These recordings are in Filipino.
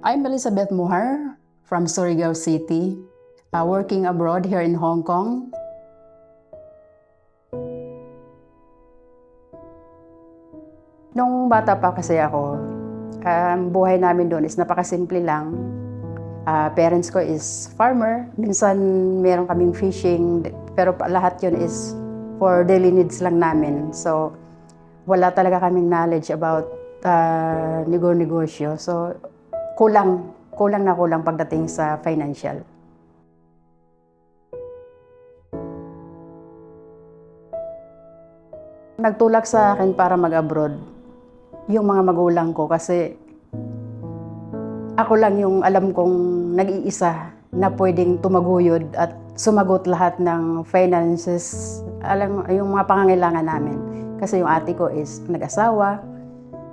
I'm Elizabeth Muhar from Surigao City, working abroad here in Hong Kong. Nung bata pa kasi ako, ang buhay namin doon is napakasimple lang. Parents ko is farmer. Minsan meron kaming fishing, pero lahat yun is for daily needs lang namin. So, wala talaga kaming knowledge about negosyo. So, kulang pagdating sa financial. Nagtulak sa akin para mag-abroad yung mga magulang ko kasi ako lang yung alam kong nag-iisa na pwedeng tumaguyod at sumagot lahat ng finances, yung mga pangangailangan namin. Kasi yung ate ko is nag-asawa,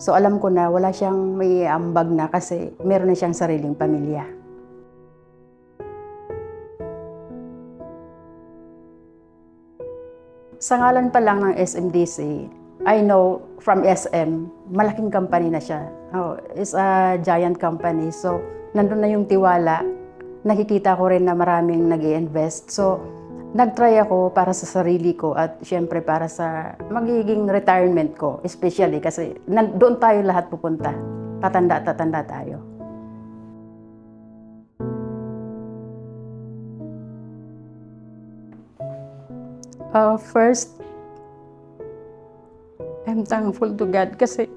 so alam ko na wala siyang may ambag na kasi meron na siyang sariling pamilya. Sa ngalan pa lang ng SMDC, I know from SM, malaking company na siya. It's a giant company. So, nandun na yung tiwala. Nakikita ko rin na maraming nag-i-invest. So, nag-try ako para sa sarili ko at syempre para sa magiging retirement ko. Especially kasi doon tayo lahat pupunta. Tatanda tayo. First, I'm thankful to God kasi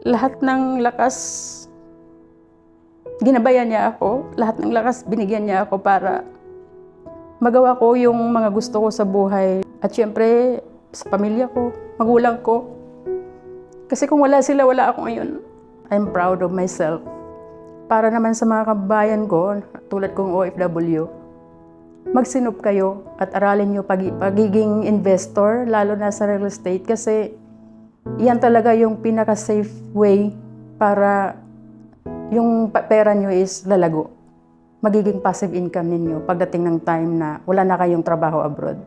lahat ng lakas, ginabayan niya ako. Lahat ng lakas, binigyan niya ako para magawa ko yung mga gusto ko sa buhay. At syempre, sa pamilya ko, magulang ko. Kasi kung wala sila, wala ako ngayon. I'm proud of myself. Para naman sa mga kabayan ko, tulad kong OFW, magsinop kayo at aralin nyo pagiging investor, lalo na sa real estate kasi yan talaga yung pinaka-safe way para yung pera nyo is lalago. Magiging passive income ninyo pagdating ng time na wala na kayong trabaho abroad.